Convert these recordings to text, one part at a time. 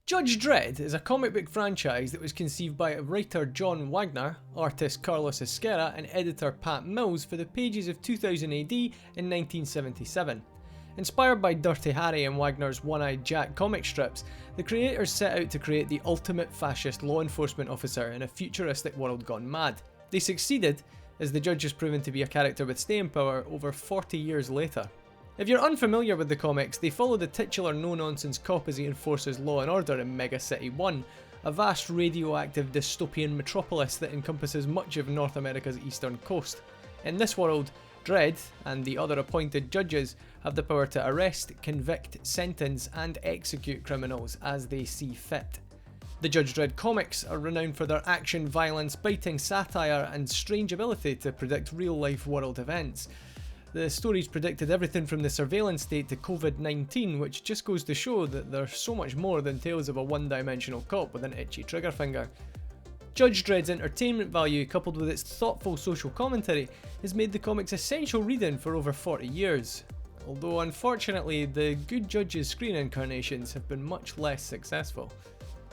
Judge Dredd is a comic book franchise that was conceived by writer John Wagner, artist Carlos Esquerra and editor Pat Mills for the pages of 2000 AD in 1977. Inspired by Dirty Harry and Wagner's One-Eyed Jack comic strips, the creators set out to create the ultimate fascist law enforcement officer in a futuristic world gone mad. They succeeded, as the Judge has proven to be a character with staying power over 40 years later. If you're unfamiliar with the comics, they follow the titular no-nonsense cop as he enforces law and order in Mega City 1, a vast radioactive dystopian metropolis that encompasses much of North America's eastern coast. In this world, Dredd and the other appointed judges have the power to arrest, convict, sentence and execute criminals as they see fit. The Judge Dredd comics are renowned for their action, violence, biting satire and strange ability to predict real-life world events. The stories predicted everything from the surveillance state to COVID-19, which just goes to show that they're so much more than tales of a one-dimensional cop with an itchy trigger finger. Judge Dredd's entertainment value, coupled with its thoughtful social commentary, has made the comics essential reading for over 40 years. Although unfortunately, the Good Judge's screen incarnations have been much less successful.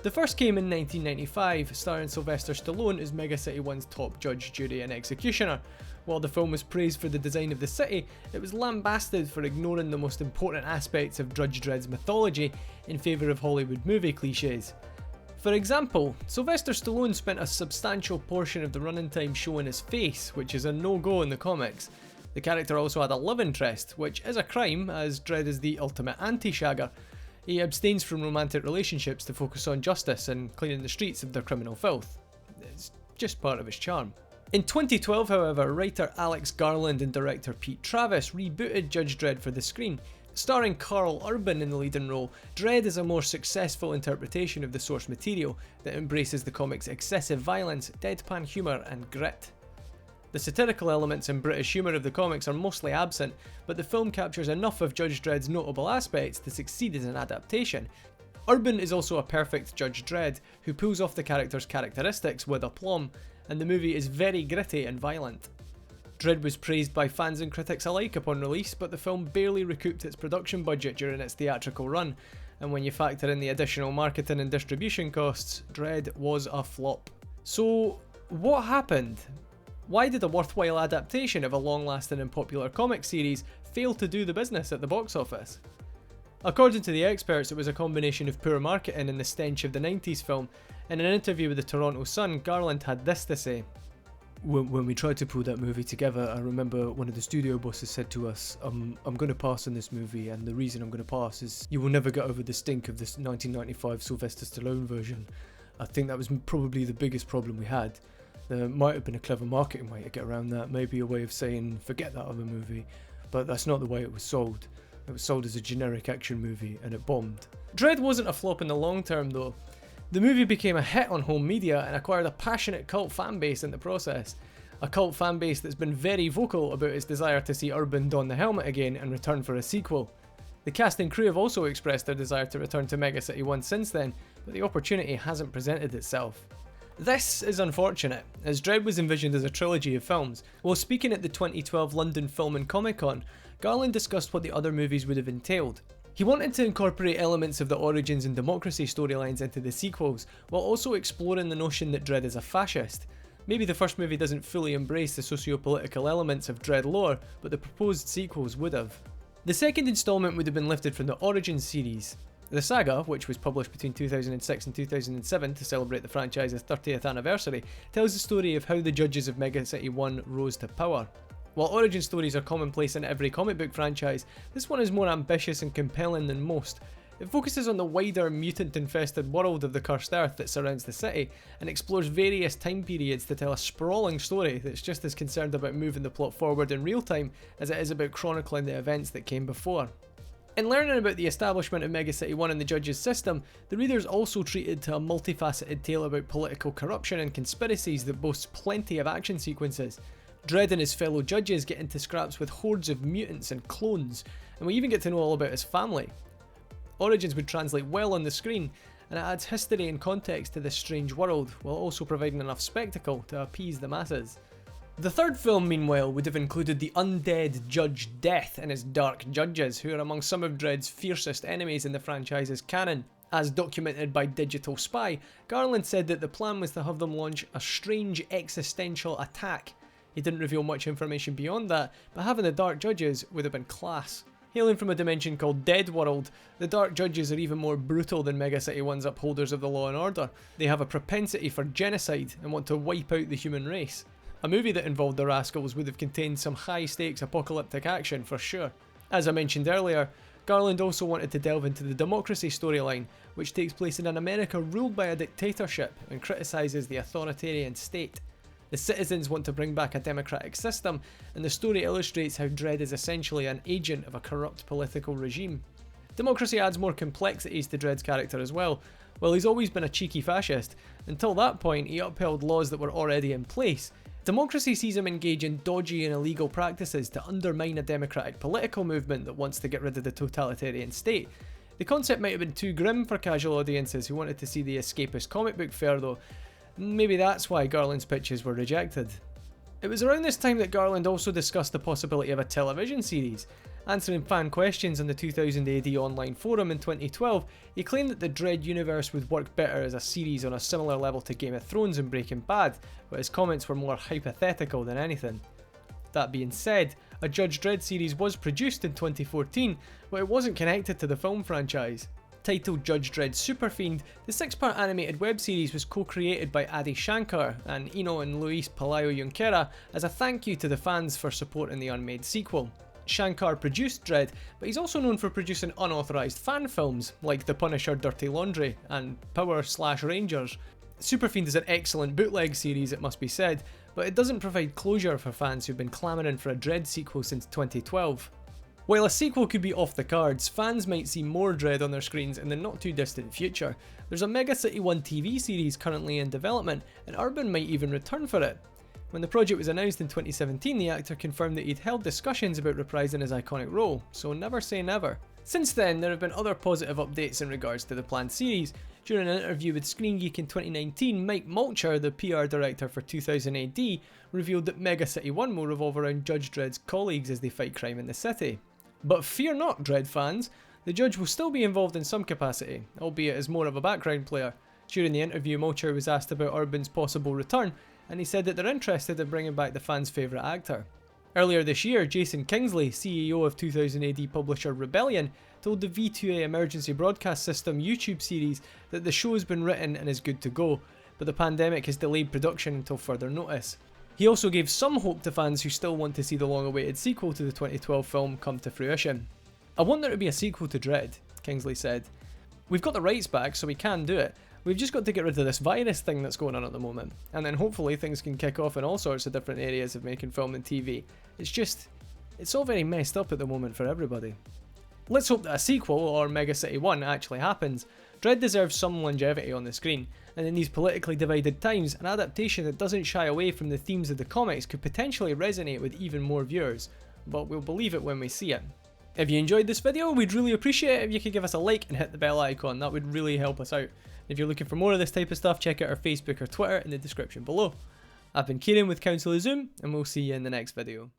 The first came in 1995, starring Sylvester Stallone as Mega City 1's top judge, jury and executioner. While the film was praised for the design of the city, it was lambasted for ignoring the most important aspects of Judge Dredd's mythology in favour of Hollywood movie cliches. For example, Sylvester Stallone spent a substantial portion of the running time showing his face, which is a no-go in the comics. The character also had a love interest, which is a crime as Dredd is the ultimate anti-shagger. He abstains from romantic relationships to focus on justice and cleaning the streets of their criminal filth. It's just part of his charm. In 2012, however, writer Alex Garland and director Pete Travis rebooted Judge Dredd for the screen. Starring Carl Urban in the leading role, Dredd is a more successful interpretation of the source material that embraces the comic's excessive violence, deadpan humour and grit. The satirical elements and British humour of the comics are mostly absent, but the film captures enough of Judge Dredd's notable aspects to succeed as an adaptation. Urban is also a perfect Judge Dredd, who pulls off the character's characteristics with aplomb, and the movie is very gritty and violent. Dredd was praised by fans and critics alike upon release, but the film barely recouped its production budget during its theatrical run, and when you factor in the additional marketing and distribution costs, Dredd was a flop. So, what happened? Why did a worthwhile adaptation of a long-lasting and popular comic series fail to do the business at the box office? According to the experts, it was a combination of poor marketing and the stench of the 90s film. In an interview with the Toronto Sun, Garland had this to say. When we tried to pull that movie together, I remember one of the studio bosses said to us, I'm going to pass on this movie, and the reason I'm going to pass is you will never get over the stink of this 1995 Sylvester Stallone version. I think that was probably the biggest problem we had. There might have been a clever marketing way to get around that, maybe a way of saying forget that other movie, but that's not the way it was sold. It was sold as a generic action movie and it bombed. Dredd wasn't a flop in the long term though. The movie became a hit on home media and acquired a passionate cult fan base in the process. A cult fan base that's been very vocal about its desire to see Urban don the helmet again and return for a sequel. The cast and crew have also expressed their desire to return to Mega City 1 since then, but the opportunity hasn't presented itself. This is unfortunate, as Dredd was envisioned as a trilogy of films. While speaking at the 2012 London Film and Comic Con, Garland discussed what the other movies would have entailed. He wanted to incorporate elements of the Origins and Democracy storylines into the sequels, while also exploring the notion that Dredd is a fascist. Maybe the first movie doesn't fully embrace the socio-political elements of Dredd lore, but the proposed sequels would have. The second installment would have been lifted from the Origins series. The saga, which was published between 2006 and 2007 to celebrate the franchise's 30th anniversary, tells the story of how the judges of Mega City 1 rose to power. While origin stories are commonplace in every comic book franchise, this one is more ambitious and compelling than most. It focuses on the wider mutant-infested world of the Cursed Earth that surrounds the city, and explores various time periods to tell a sprawling story that's just as concerned about moving the plot forward in real time as it is about chronicling the events that came before. In learning about the establishment of Mega City 1 and the Judge's system, the reader is also treated to a multifaceted tale about political corruption and conspiracies that boasts plenty of action sequences. Dredd and his fellow judges get into scraps with hordes of mutants and clones, and we even get to know all about his family. Origins would translate well on the screen, and it adds history and context to this strange world, while also providing enough spectacle to appease the masses. The third film, meanwhile, would have included the undead Judge Death and his dark judges, who are among some of Dredd's fiercest enemies in the franchise's canon. As documented by Digital Spy, Garland said that the plan was to have them launch a strange existential attack. He didn't reveal much information beyond that, but having the Dark Judges would have been class. Hailing from a dimension called Dead World, the Dark Judges are even more brutal than Mega City 1's upholders of the law and order. They have a propensity for genocide and want to wipe out the human race. A movie that involved the Rascals would have contained some high stakes apocalyptic action for sure. As I mentioned earlier, Garland also wanted to delve into the democracy storyline, which takes place in an America ruled by a dictatorship and criticises the authoritarian state. The citizens want to bring back a democratic system, and the story illustrates how Dredd is essentially an agent of a corrupt political regime. Democracy adds more complexities to Dredd's character as well. While he's always been a cheeky fascist, until that point he upheld laws that were already in place. Democracy sees him engage in dodgy and illegal practices to undermine a democratic political movement that wants to get rid of the totalitarian state. The concept might have been too grim for casual audiences who wanted to see the escapist comic book fare though. Maybe that's why Garland's pitches were rejected. It was around this time that Garland also discussed the possibility of a television series. Answering fan questions on the 2000 AD online forum in 2012, he claimed that the Dredd universe would work better as a series on a similar level to Game of Thrones and Breaking Bad, but his comments were more hypothetical than anything. That being said, a Judge Dredd series was produced in 2014, but it wasn't connected to the film franchise. Titled Judge Dredd Super Fiend, the 6-part animated web series was co-created by Adi Shankar and Eno and Luis Palayo Junquera as a thank you to the fans for supporting the Unmade sequel. Shankar produced Dredd, but he's also known for producing unauthorised fan films like The Punisher Dirty Laundry and Power/Rangers. Super Fiend is an excellent bootleg series, it must be said, but it doesn't provide closure for fans who've been clamouring for a Dredd sequel since 2012. While a sequel could be off the cards, fans might see more Dredd on their screens in the not too distant future. There's a Mega City 1 TV series currently in development, and Urban might even return for it. When the project was announced in 2017, the actor confirmed that he'd held discussions about reprising his iconic role, so never say never. Since then, there have been other positive updates in regards to the planned series. During an interview with Screen Geek in 2019, Mike Mulcher, the PR director for 2000 AD, revealed that Mega City 1 will revolve around Judge Dredd's colleagues as they fight crime in the city. But fear not, Dredd fans, the Judge will still be involved in some capacity, albeit as more of a background player. During the interview, Mulcher was asked about Urban's possible return, and he said that they're interested in bringing back the fans' favourite actor. Earlier this year, Jason Kingsley, CEO of 2000 AD publisher Rebellion, told the V2A Emergency Broadcast System YouTube series that the show has been written and is good to go, but the pandemic has delayed production until further notice. He also gave some hope to fans who still want to see the long-awaited sequel to the 2012 film come to fruition. "I want there to be a sequel to Dredd," Kingsley said. "We've got the rights back, so we can do it. We've just got to get rid of this virus thing that's going on at the moment, and then hopefully things can kick off in all sorts of different areas of making film and TV. It's all very messed up at the moment for everybody." Let's hope that a sequel, or Mega City 1, actually happens. Dredd deserves some longevity on the screen, and in these politically divided times, an adaptation that doesn't shy away from the themes of the comics could potentially resonate with even more viewers, but we'll believe it when we see it. If you enjoyed this video, we'd really appreciate it if you could give us a like and hit the bell icon, that would really help us out. If you're looking for more of this type of stuff, check out our Facebook or Twitter in the description below. I've been Kieran with Council of Zoom, and we'll see you in the next video.